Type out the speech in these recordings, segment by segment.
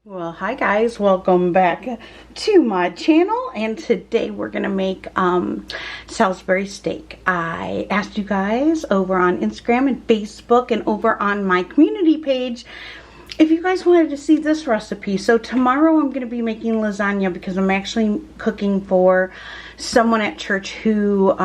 Well, hi guys, welcome back to my channel, and today we're gonna make Salisbury steak. I asked you guys over on Instagram and Facebook and over on my community page if you guys wanted to see this recipe. So tomorrow I'm gonna be making lasagna because I'm actually cooking for someone at church who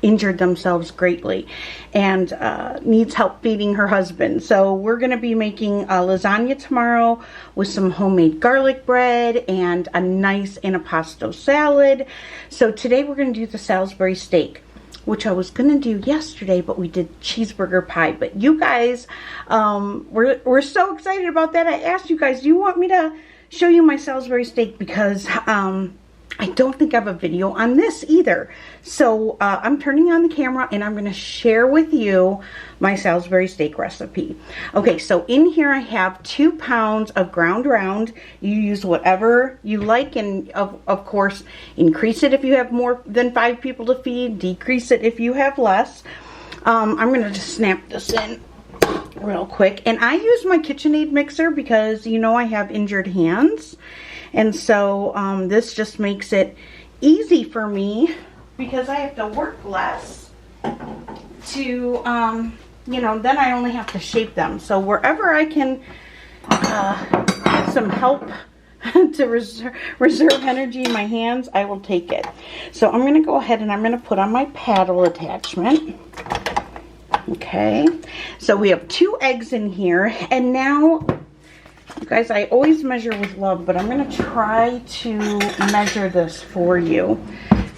injured themselves greatly and needs help feeding her husband. So we're going to be making a lasagna tomorrow with some homemade garlic bread and a nice antipasto salad. So today we're going to do the Salisbury steak, which I was going to do yesterday, but we did cheeseburger pie. But you guys, we're so excited about that. I asked you guys, do you want me to show you my Salisbury steak? Because I don't think I have a video on this either. So I'm turning on the camera and I'm going to share with you my Salisbury steak recipe. Okay, so in here I have 2 pounds of ground round. You use whatever you like, and of course increase it if you have more than 5 people to feed, decrease it if you have less. I'm going to just snap this in real quick. And I use my KitchenAid mixer because you know I have injured hands. And so this just makes it easy for me because I have to work less to, you know, then I only have to shape them. So wherever I can get some help to reserve energy in my hands, I will take it. So I'm going to go ahead and I'm going to put on my paddle attachment. Okay, so we have 2 eggs in here, and now, you guys, I always measure with love, but I'm going to try to measure this for you.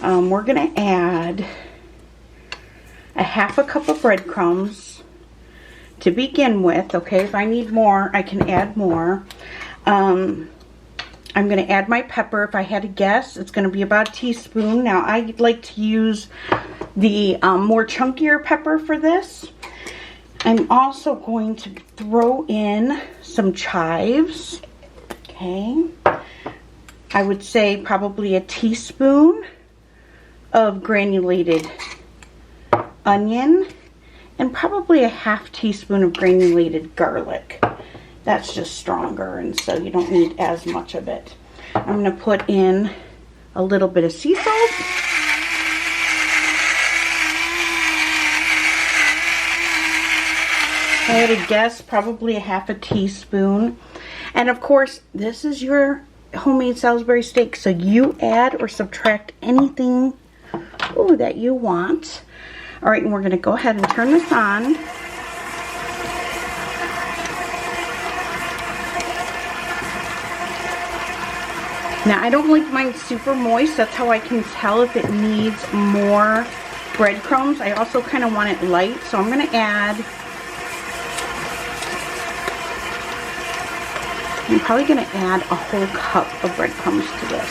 We're going to add a 1/2 cup of breadcrumbs to begin with. Okay, if I need more, I can add more. I'm going to add my pepper. If I had to guess, it's going to be about a teaspoon. Now, I like to use the more chunkier pepper for this. I'm also going to throw in some chives. Okay, I would say probably a teaspoon of granulated onion and probably a 1/2 teaspoon of granulated garlic. That's just stronger, and so you don't need as much of it. I'm going to put in a little bit of sea salt. I had to guess probably a 1/2 teaspoon. And of course, this is your homemade Salisbury steak, so you add or subtract anything that you want. All right, and we're going to go ahead and turn this on. Now, I don't like mine super moist. That's how I can tell if it needs more breadcrumbs. I also kind of want it light, so I'm going to add, I'm probably going to add a whole cup of breadcrumbs to this.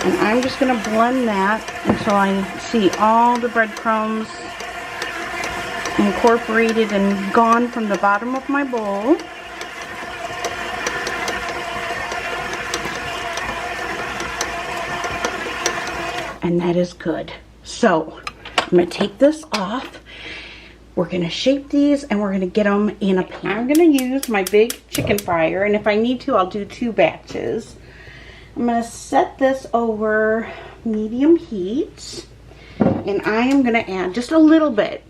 And I'm just going to blend that until I see all the breadcrumbs incorporated and gone from the bottom of my bowl. And that is good. So I'm going to take this off. We're going to shape these and we're going to get them in a pan. I'm going to use my big chicken fryer, and if I need to, I'll do 2 batches. I'm going to set this over medium heat, and I am going to add just a little bit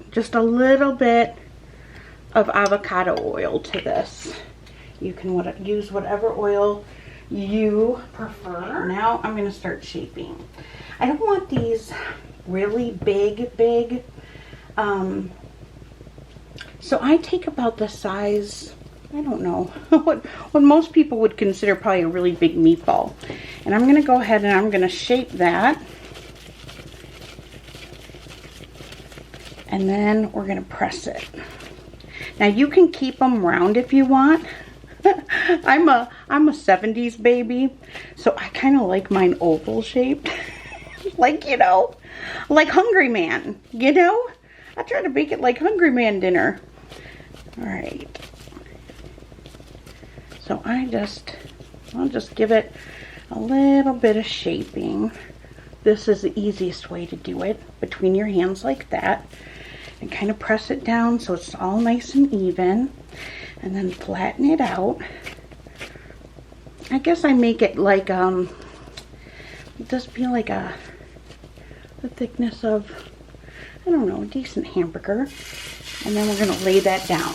of avocado oil to this. You can use whatever oil you prefer. Now I'm going to start shaping. I don't want these really big. So I take about the size, I don't know, what most people would consider probably a really big meatball. And I'm going to go ahead and I'm going to shape that. And then we're going to press it. Now you can keep them round if you want. I'm a 70s baby, so I kind of like mine oval shaped. Like, you know, like Hungary-Man, you know? I try to bake it like Hungary-Man dinner. All right. So I'll just give it a little bit of shaping. This is the easiest way to do it, between your hands like that. And kind of press it down so it's all nice and even, and then flatten it out. I guess I make it like, just be like the thickness of, I don't know, a decent hamburger. And then we're going to lay that down.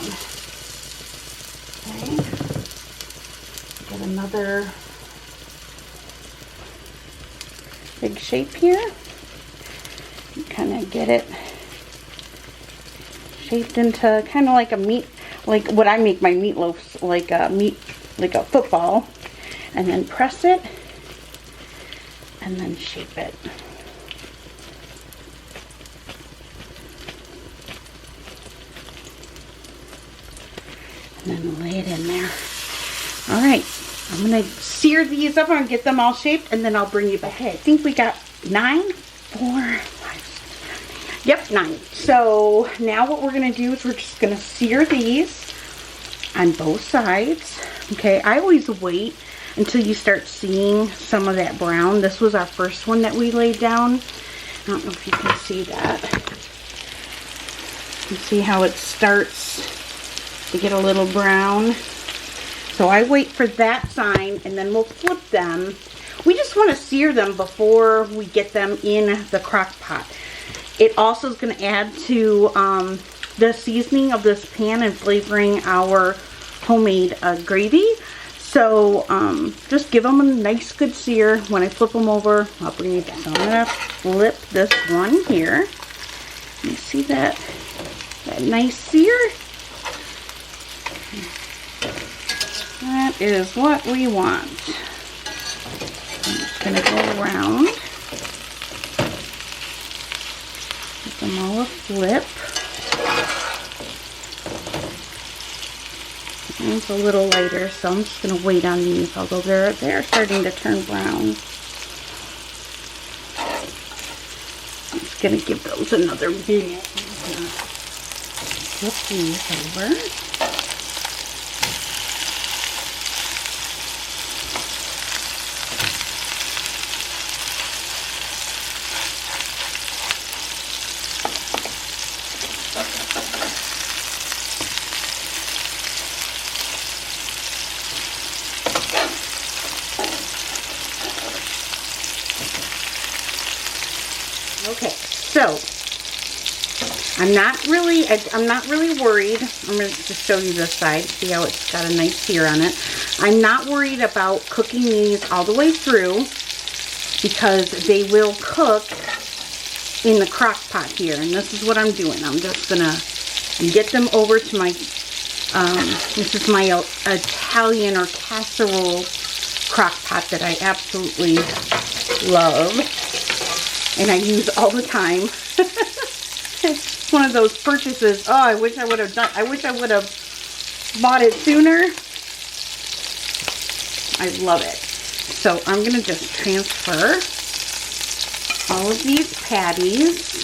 Okay. Get another big shape here. Kind of get it shaped into kind of like a meat, like what I make my meatloafs, like a football, and then press it and then shape it. And then lay it in there. All right, I'm gonna sear these up. I'm gonna get them all shaped, and then I'll bring you back. I think we got 9, 4, 5, 6, 7, 8, 9. Yep, 9. So now what we're gonna do is we're just gonna sear these on both sides. Okay, I always wait until you start seeing some of that brown. This was our first one that we laid down. I don't know if you can see that. You see how it starts to get a little brown. So I wait for that sign, and then we'll flip them. We just want to sear them before we get them in the crock pot. It also is going to add to the seasoning of this pan and flavoring our homemade gravy. So just give them a nice good sear. When I flip them over, I'll bring you back. So I'm going to flip this one here. You see that nice sear? That is what we want. I'm just going to go around. Give them all a flip. It's a little lighter, so I'm just going to wait on these, although they're starting to turn brown. I'm just going to give those another minute. Flip these over. Okay, so I'm not really worried. I'm going to just show you this side. See how it's got a nice sear on it. I'm not worried about cooking these all the way through because they will cook in the crock pot here. And this is what I'm doing. I'm just going to get them over to my, this is my Italian or casserole crock pot that I absolutely love. And I use all the time. It's one of those purchases. Oh, I wish I would have bought it sooner. I love it. So I'm going to just transfer all of these patties.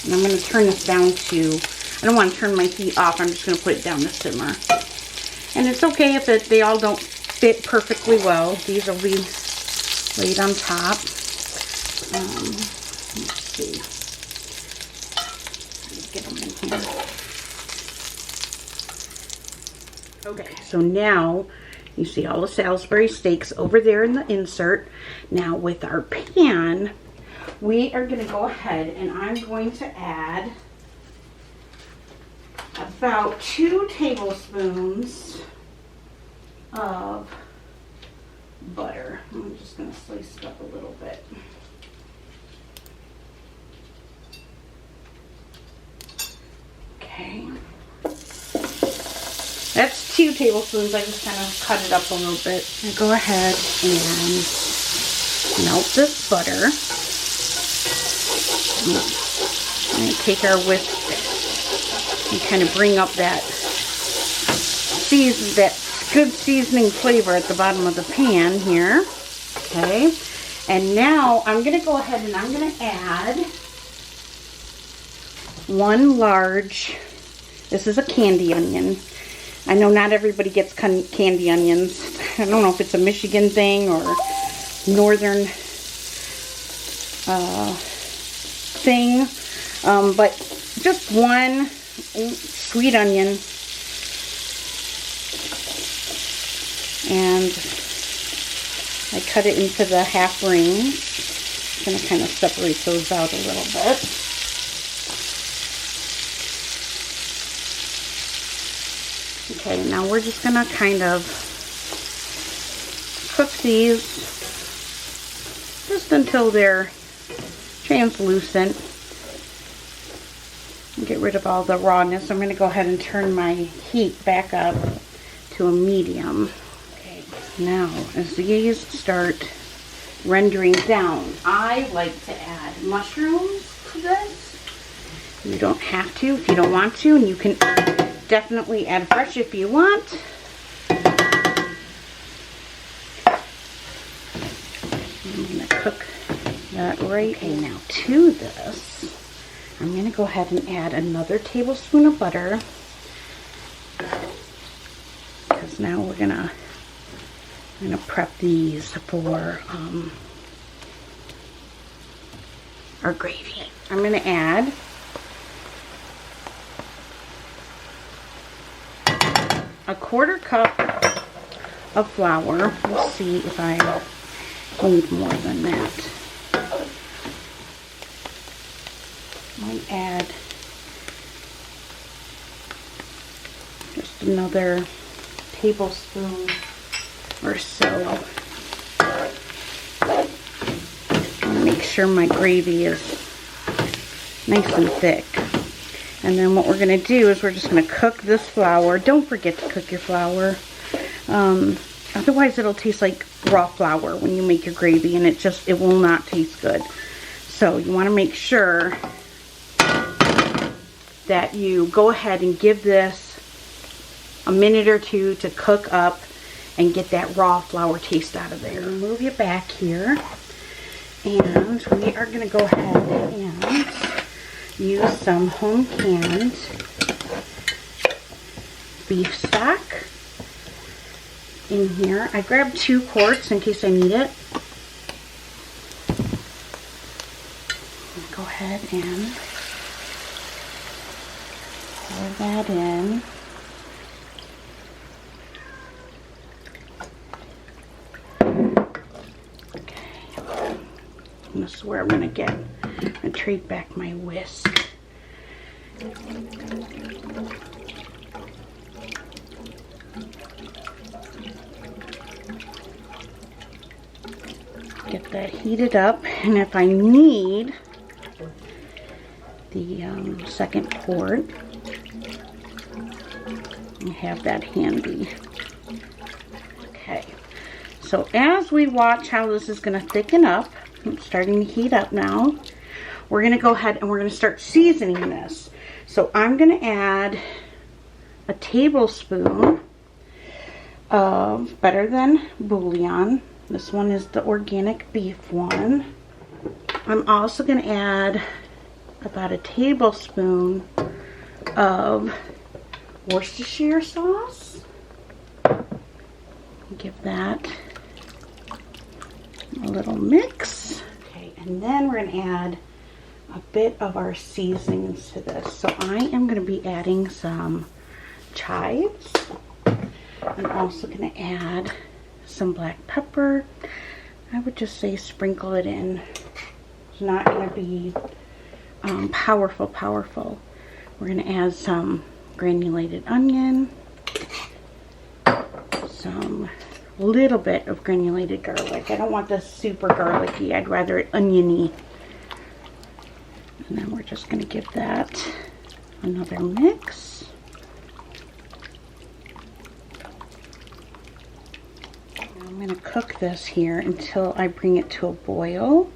And I'm going to turn this down to, I don't want to turn my heat off. I'm just going to put it down to simmer. And it's okay if they all don't fit perfectly well. These will be laid on top. Let's see. Get them in here. Okay, so now you see all the Salisbury steaks over there in the insert. Now with our pan, we are going to go ahead and I'm going to add about 2 tablespoons of butter. I'm just going to slice it up a little bit. Okay, that's 2 tablespoons. I just kind of cut it up a little bit. And go ahead and melt this butter. I'm going to take our whisk and kind of bring up that good seasoning flavor at the bottom of the pan here. Okay, and now I'm going to go ahead and I'm going to add 1 large, this is a candy onion. I know not everybody gets candy onions. I don't know if it's a Michigan thing or northern thing, but just one sweet onion. And I cut it into the half rings. I'm going to kind of separate those out a little bit. Okay, now we're just going to kind of cook these just until they're translucent. And get rid of all the rawness. I'm going to go ahead and turn my heat back up to a medium. Now, as these start rendering down, I like to add mushrooms to this. You don't have to if you don't want to, and you can definitely add fresh if you want. I'm going to cook that right. Okay, now to this, I'm going to go ahead and add another tablespoon of butter, because now we're going to prep these for our gravy. I'm going to add a 1/4 cup of flour. We'll see if I need more than that. Might add just another tablespoon or so. Make sure my gravy is nice and thick. And then what we're going to do is we're just going to cook this flour. Don't forget to cook your flour. Otherwise it'll taste like raw flour when you make your gravy, and it will not taste good. So you want to make sure that you go ahead and give this a minute or two to cook up and get that raw flour taste out of there. Move you back here, and we are going to go ahead and use some home canned beef stock in here. I grabbed 2 quarts in case I need it. Go ahead and pour that in. This is where I'm going to get and trade back my whisk. Get that heated up, and if I need the second quart, I have that handy. Okay, so as we watch how this is going to thicken up, it's starting to heat up now. We're going to go ahead and we're going to start seasoning this. So I'm going to add a tablespoon of Better Than bouillon. This one is the organic beef one. I'm also going to add about a tablespoon of Worcestershire sauce. Give that a little mix. Okay, and then we're going to add a bit of our seasonings to this. So I am going to be adding some chives. I'm also going to add some black pepper. I would just say sprinkle it in. It's not going to be powerful. We're going to add some granulated onion, some little bit of granulated garlic. I don't want this super garlicky. I'd rather it oniony. And then we're just going to give that another mix. Now I'm going to cook this here until I bring it to a boil.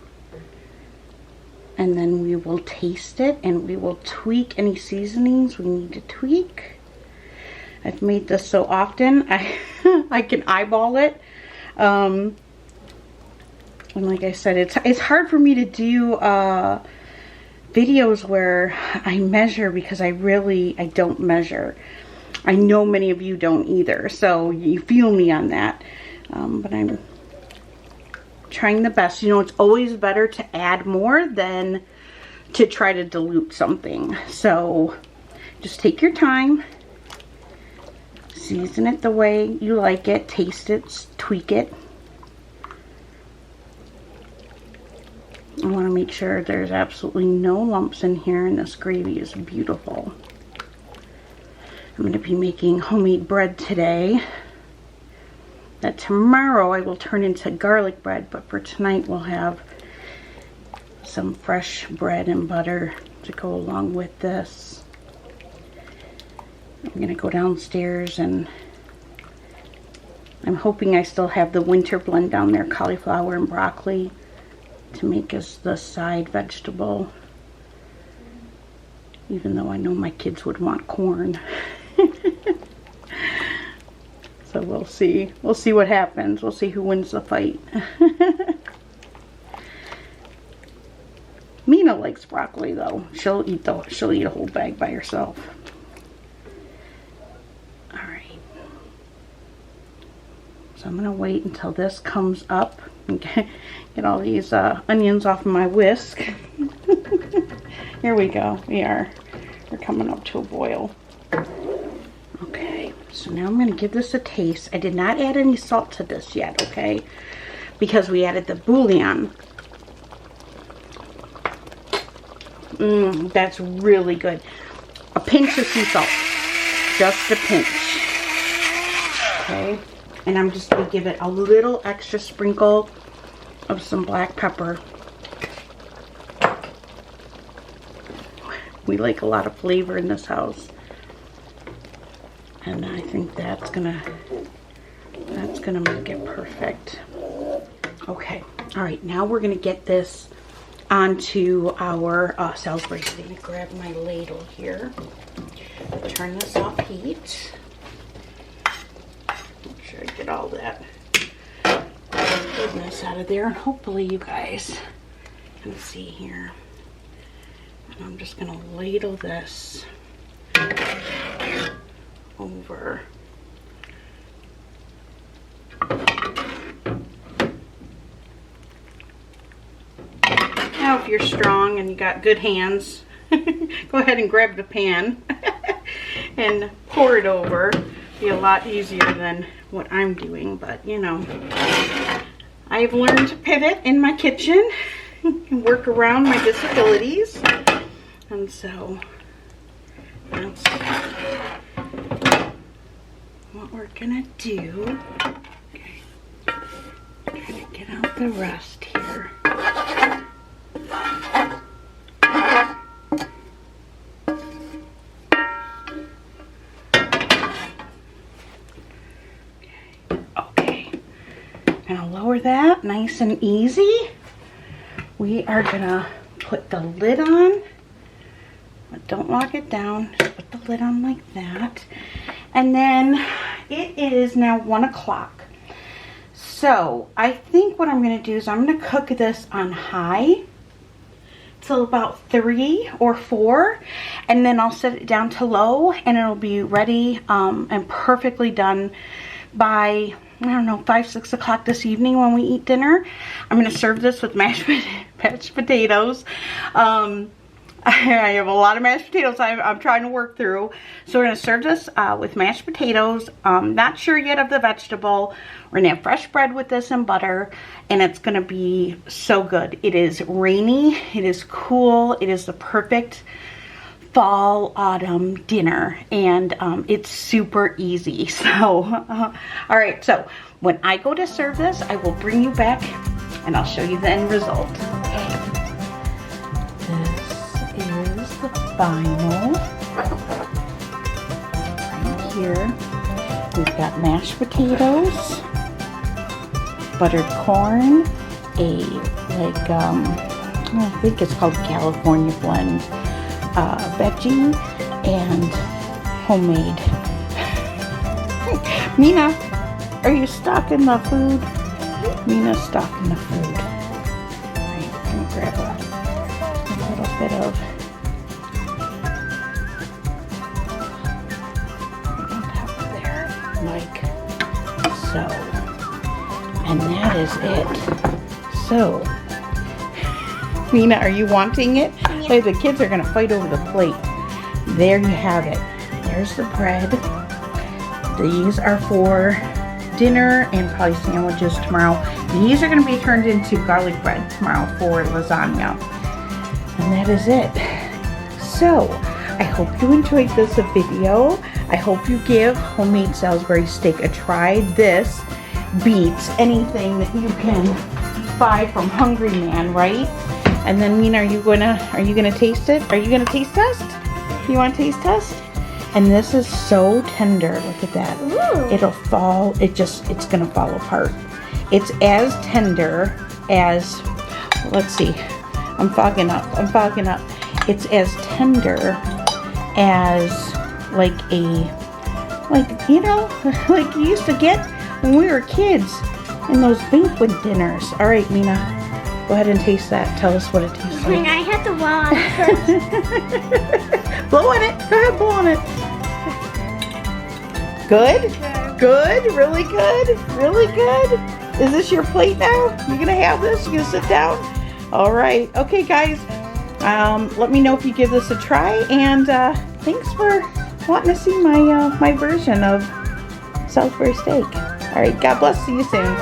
And then we will taste it and we will tweak any seasonings we need to tweak. I've made this so often, I can eyeball it. And like I said, it's hard for me to do videos where I measure, because I don't measure. I know many of you don't either, so you feel me on that. But I'm trying the best. You know, it's always better to add more than to try to dilute something. So just take your time, season it the way you like it, taste it, tweak it. I want to make sure there's absolutely no lumps in here, and this gravy is beautiful. I'm going to be making homemade bread today that tomorrow I will turn into garlic bread, but for tonight we'll have some fresh bread and butter to go along with this. I'm going to go downstairs, and I'm hoping I still have the winter blend down there, cauliflower and broccoli, to make us the side vegetable, even though I know my kids would want corn. So we'll see what happens. We'll see who wins the fight. Mina likes broccoli though. She'll eat a whole bag by herself. All right, so I'm gonna wait until this comes up and get all these onions off of my whisk. Here we go. We're coming up to a boil. Okay, so now I'm going to give this a taste. I did not add any salt to this yet, okay? Because we added the bouillon. That's really good. A pinch of sea salt. Just a pinch. Okay, and I'm just going to give it a little extra sprinkle of some black pepper. We like a lot of flavor in this house, and I think that's gonna make it perfect. Okay, all right, now we're gonna get this onto our Salisbury steak. Grab my ladle here. Turn this off heat. Make sure I get all that goodness out of there, and hopefully you guys can see here. And I'm just gonna ladle this over. Now if you're strong and you got good hands, go ahead and grab the pan and pour it over. Be a lot easier than what I'm doing, but you know, I've learned to pivot in my kitchen and work around my disabilities, and so that's what we're gonna do. Okay, try to get out the rust here. Okay, gonna lower that nice and easy. We are gonna put the lid on, but don't lock it down. Just put the lid on like that. And then it is now 1 o'clock. So I think what I'm gonna do is I'm gonna cook this on high till about 3 or 4, and then I'll set it down to low, and it'll be ready and perfectly done by, I don't know, 5, 6 o'clock this evening when we eat dinner. I'm going to serve this with mashed potatoes. I have a lot of mashed potatoes I'm trying to work through. So we're going to serve this with mashed potatoes. Not sure yet of the vegetable. We're going to have fresh bread with this and butter, and it's going to be so good. It is rainy. It is cool. It is the perfect fall autumn dinner, and it's super easy. So all right, so when I go to serve this, I will bring you back and I'll show you the end result. Okay, this is the final. Right here we've got mashed potatoes, buttered corn, I think it's called California blend, veggie, and homemade. Mina, are you stocking the food? Mina's stocking the food. Alright, I'm gonna grab a little bit of on top of there, like so. And that is it. So, Mina, are you wanting it? Yeah. Hey, the kids are gonna fight over the plate. There you have it. There's the bread. These are for dinner and probably sandwiches tomorrow. These are gonna be turned into garlic bread tomorrow for lasagna. And that is it. So, I hope you enjoyed this video. I hope you give homemade Salisbury steak a try. This beats anything that you can buy from Hungary-Man, right? And then, Mina, are you gonna taste it? Are you gonna taste test? You want to taste test? And this is so tender. Look at that. Ooh. It'll fall. It's gonna fall apart. It's as tender as. Let's see. I'm fogging up. It's as tender as like you know, like you used to get when we were kids in those banquet dinners. All right, Mina, go ahead and taste that. Tell us what it tastes like. I have to blow on it first. Blow on it. Go ahead, blow on it. Good? Good? Really good? Really good? Is this your plate now? You gonna have this? You gonna sit down? All right. Okay, guys. Let me know if you give this a try, and thanks for wanting to see my my version of Salisbury steak. All right. God bless. See you soon.